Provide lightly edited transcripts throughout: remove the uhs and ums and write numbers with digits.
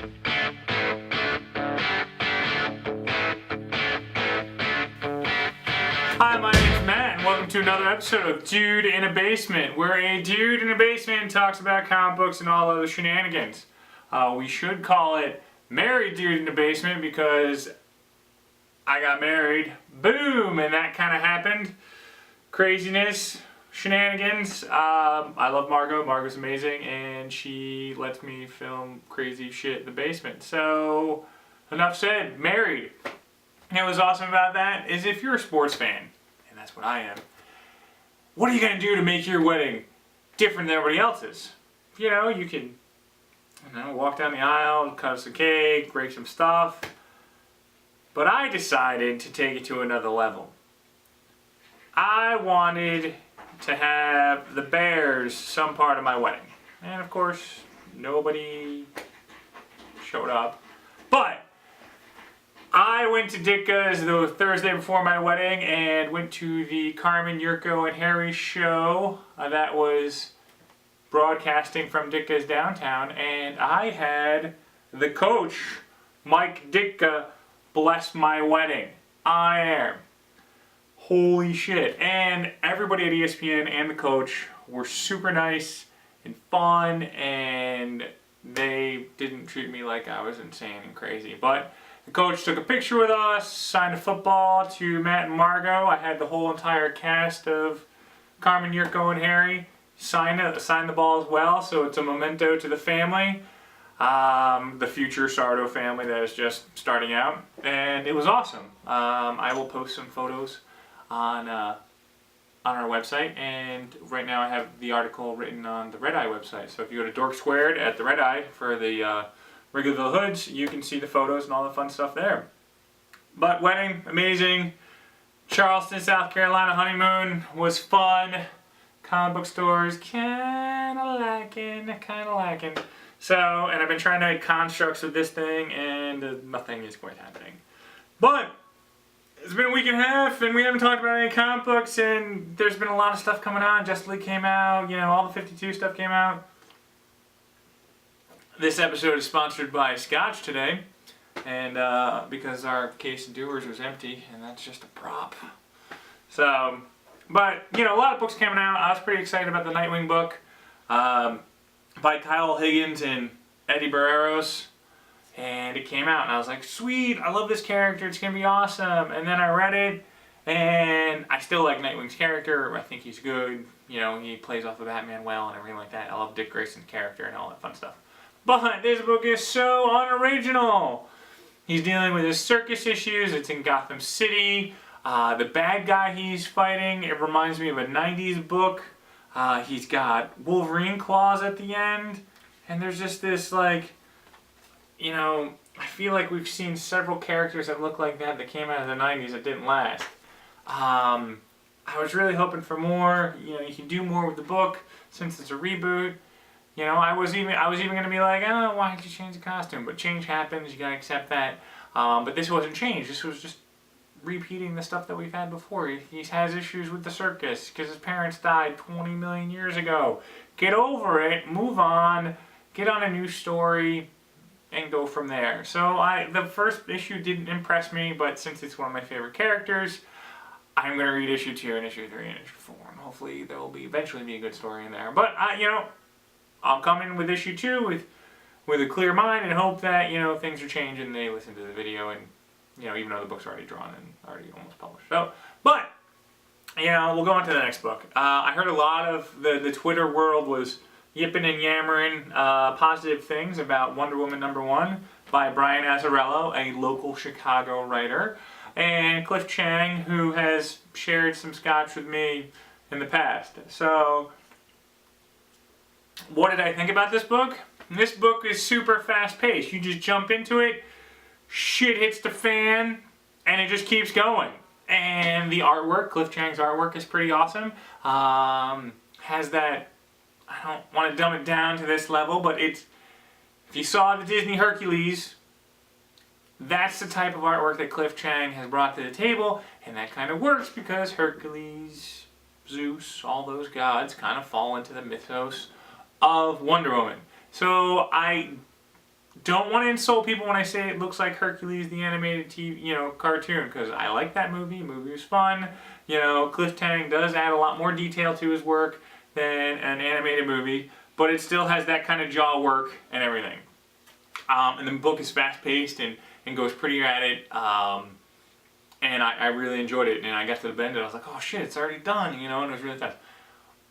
Hi, my name's Matt, and welcome to another episode of Dude in a Basement, where a dude in a basement talks about comic books and all other shenanigans. We should call it Married Dude in a Basement because I got married. Boom! And that kind of happened. Craziness, shenanigans. I love Margot. Margot's amazing, and she lets me film crazy shit in the basement. So, enough said. Married. And what's awesome about that is if you're a sports fan, and that's what I am, what are you going to do to make your wedding different than everybody else's? You know, you can walk down the aisle, cut us a cake, break some stuff. But I decided to take it to another level. I wanted to have the Bears some part of my wedding. And of course, nobody showed up. But I went to Ditka's the Thursday before my wedding and went to the Carmen, Yurko, and Harry show that was broadcasting from Ditka's downtown, and I had the coach, Mike Ditka, bless my wedding. I am. Holy shit. And everybody at ESPN and the coach were super nice and fun, and they didn't treat me like I was insane and crazy. But the coach took a picture with us, signed a football to Matt and Margot. I had the whole entire cast of Carmen, Yurko, and Harry sign the ball as well, so it's a memento to the family, the future Sardo family that is just starting out, and it was awesome. I will post some photos on our website, and right now I have the article written on the Red Eye website. So if you go to Dork Squared at the Red Eye for the Wrigleyville Hoods, you can see the photos and all the fun stuff there. But wedding, amazing. Charleston, South Carolina honeymoon was fun. Comic book stores, kinda lacking. So, and I've been trying to make constructs of this thing, and nothing is quite happening. But it's been a week and a half, and we haven't talked about any comic books, and there's been a lot of stuff coming out. Justice League came out, all the 52 stuff came out. This episode is sponsored by Scotch today, and because our case of Doers was empty, and that's just a prop. So, but, a lot of books coming out. I was pretty excited about the Nightwing book by Kyle Higgins and Eddie Barreros, and it came out, and I was like, sweet, I love this character, it's going to be awesome. And then I read it, and I still like Nightwing's character. I think he's good. He plays off of Batman well and everything like that. I love Dick Grayson's character and all that fun stuff. But this book is so unoriginal. He's dealing with his circus issues. It's in Gotham City. The bad guy he's fighting, it reminds me of a 90s book. He's got Wolverine claws at the end. And there's just this, I feel like we've seen several characters that look like that came out of the 90s that didn't last. I was really hoping for more. You can do more with the book since it's a reboot. I was even going to be like, oh, why did you change the costume? But change happens, you gotta accept that. But this wasn't change. This was just repeating the stuff that we've had before. He has issues with the circus because his parents died 20 million years ago. Get over it, move on, get on a new story, and go from there. So the first issue didn't impress me, but since it's one of my favorite characters, I'm going to read issue 2 and issue 3 and issue 4, and hopefully there will eventually be a good story in there. But I'll come in with issue 2 with a clear mind and hope that, things are changing. They listen to the video and, even though the book's already drawn and already almost published. So, but, we'll go on to the next book. I heard a lot of the Twitter world was yipping and yammering positive things about Wonder Woman #1 by Brian Azzarello, a local Chicago writer, and Cliff Chiang, who has shared some scotch with me in the past. So, what did I think about this book? This book is super fast-paced. You just jump into it, shit hits the fan, and it just keeps going. And the artwork, Cliff Chiang's artwork, is pretty awesome. Has that, I don't want to dumb it down to this level, but if you saw the Disney Hercules, that's the type of artwork that Cliff Chiang has brought to the table, and that kind of works because Hercules, Zeus, all those gods kind of fall into the mythos of Wonder Woman. So I don't want to insult people when I say it looks like Hercules, the animated TV, cartoon, because I like that movie. The movie was fun. Cliff Tang does add a lot more detail to his work than an animated movie, but it still has that kind of jaw work and everything. And the book is fast-paced and goes pretty at it, and I really enjoyed it. And I got to the end and I was like, oh shit, it's already done, and it was really fast.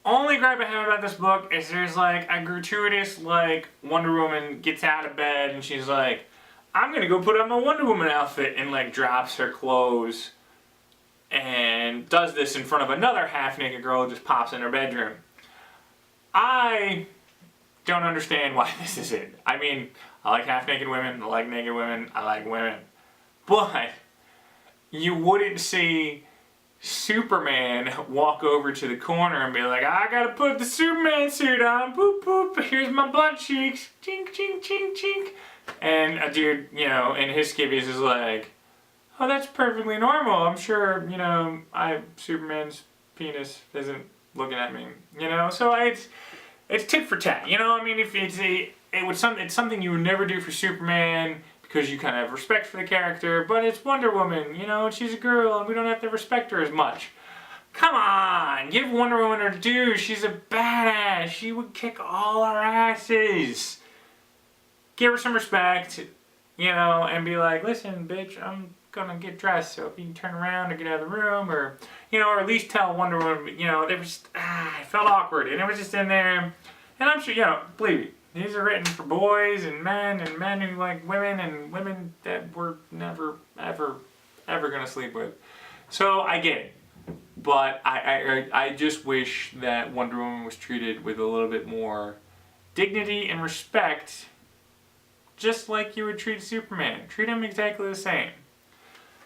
Only gripe I have about this book is there's like a gratuitous, like, Wonder Woman gets out of bed and she's like, I'm gonna go put on my Wonder Woman outfit, and like drops her clothes and does this in front of another half-naked girl who just pops in her bedroom. I don't understand why this is it. I mean, I like half-naked women, I like naked women, I like women. But you wouldn't see Superman walk over to the corner and be like, I gotta put the Superman suit on, boop boop, here's my butt cheeks, chink chink chink chink. And a dude, in his skivvies is like, oh, that's perfectly normal. I'm sure, Superman's penis isn't looking at me, So it's tit for tat, I mean, if it's something you would never do for Superman, because you kind of have respect for the character, but it's Wonder Woman, she's a girl and we don't have to respect her as much. Come on, give Wonder Woman her due. She's a badass. She would kick all our asses. Give her some respect, and be like, listen, bitch, I'm gonna get dressed, so if you can turn around or get out of the room, or, or at least tell Wonder Woman, they were just, it felt awkward, and it was just in there, and I'm sure, believe me, these are written for boys and men who like women and women that we're never, ever, ever gonna sleep with. So I get it, but I just wish that Wonder Woman was treated with a little bit more dignity and respect, just like you would treat Superman. Treat him exactly the same.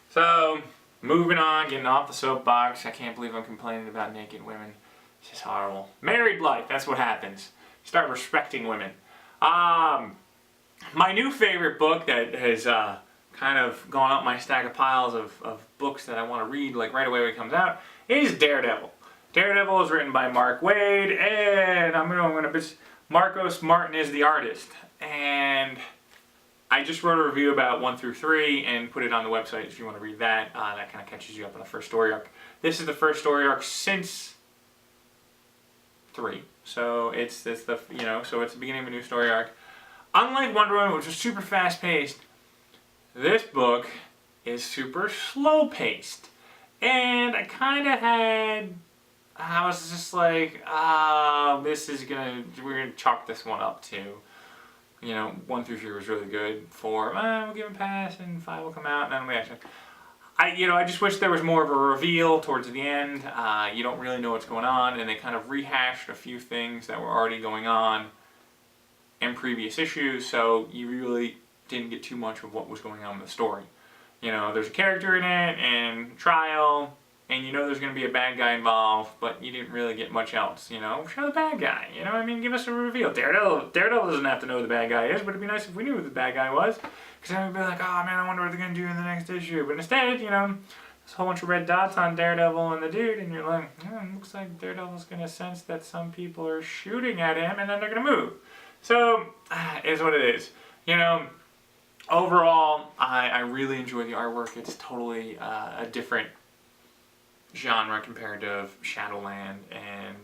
So, moving on, getting off the soapbox. I can't believe I'm complaining about naked women. It's just horrible. Married life, that's what happens. Start respecting women. My new favorite book that has kind of gone up my stack of piles of books that I want to read like right away when it comes out is Daredevil. Daredevil is written by Mark Waid, and I'm gonna bitch. Marcos Martin is the artist, and I just wrote a review about 1 through 3 and put it on the website if you want to read that. That kind of catches you up on the first story arc. This is the first story arc since 3. So it's the so it's the beginning of a new story arc. Unlike Wonder Woman, which was super fast paced, this book is super slow paced. And I was just like, we're gonna chalk this one up to, 1 through 3 was really good. 4, we'll give it a pass, and 5 will come out, and then we actually. I just wish there was more of a reveal towards the end. You don't really know what's going on, and they kind of rehashed a few things that were already going on in previous issues, so you really didn't get too much of what was going on in the story. There's a character in it, and trial, and there's going to be a bad guy involved, but you didn't really get much else. Show the bad guy. Give us a reveal. Daredevil doesn't have to know who the bad guy is, but it'd be nice if we knew who the bad guy was. Because then we'd be like, oh man, I wonder what they're going to do in the next issue. But instead, there's a whole bunch of red dots on Daredevil and the dude, and you're like, it looks like Daredevil's going to sense that some people are shooting at him, and then they're going to move. So, it is what it is. Overall, I really enjoy the artwork. It's totally a different genre compared to Shadowland and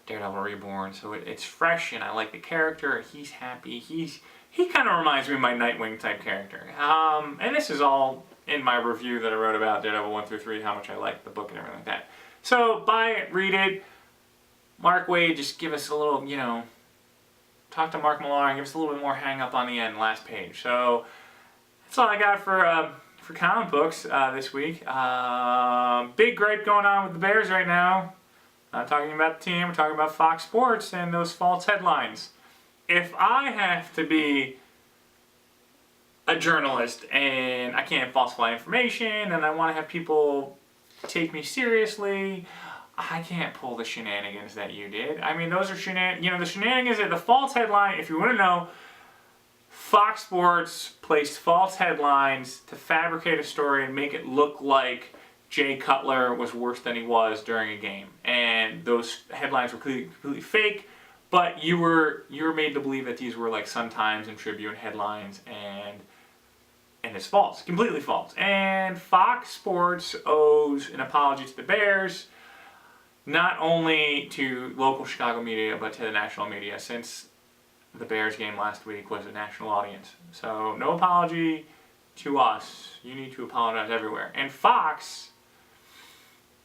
Daredevil Reborn. So it's fresh, and I like the character. He's happy. He kind of reminds me of my Nightwing type character. And this is all in my review that I wrote about Daredevil 1 through 3, how much I like the book and everything like that. So buy it, read it. Mark Waid, just give us a little, talk to Mark Millar and give us a little bit more hang up on the end, last page. So that's all I got for comic books this week. Big gripe going on with the Bears right now. Not talking about the team, we're talking about Fox Sports and those false headlines. If I have to be a journalist and I can't falsify information and I want to have people take me seriously, I can't pull the shenanigans that you did. I mean, those are the shenanigans, the false headline, if you want to know, Fox Sports placed false headlines to fabricate a story and make it look like Jay Cutler was worse than he was during a game. And those headlines were completely fake. But you were made to believe that these were like Sun Times and Tribune headlines, and it's false, completely false. And Fox Sports owes an apology to the Bears, not only to local Chicago media, but to the national media, since the Bears game last week was a national audience. So no apology to us. You need to apologize everywhere. And Fox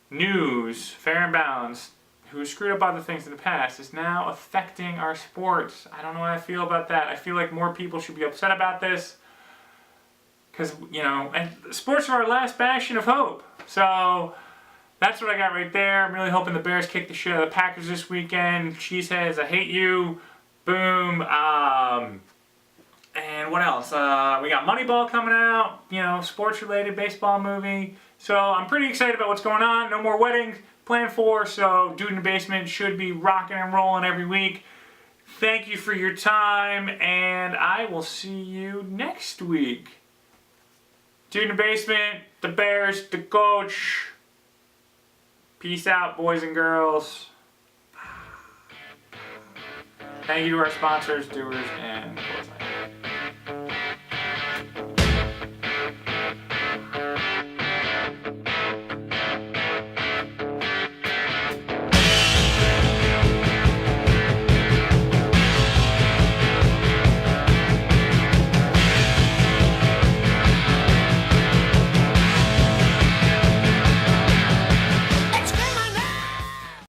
News, fair and balanced, who screwed up other things in the past, is now affecting our sports. I don't know how I feel about that. I feel like more people should be upset about this. Because, and sports are our last bastion of hope. So that's what I got right there. I'm really hoping the Bears kick the shit out of the Packers this weekend. Cheeseheads, I hate you. Boom. And what else? We got Moneyball coming out. Sports-related baseball movie. So I'm pretty excited about what's going on. No more weddings planned for. So Dude in the Basement should be rocking and rolling every week. Thank you for your time. And I will see you next week. Dude in the Basement, the Bears, the coach. Peace out, boys and girls. Thank you to our sponsors, doers, and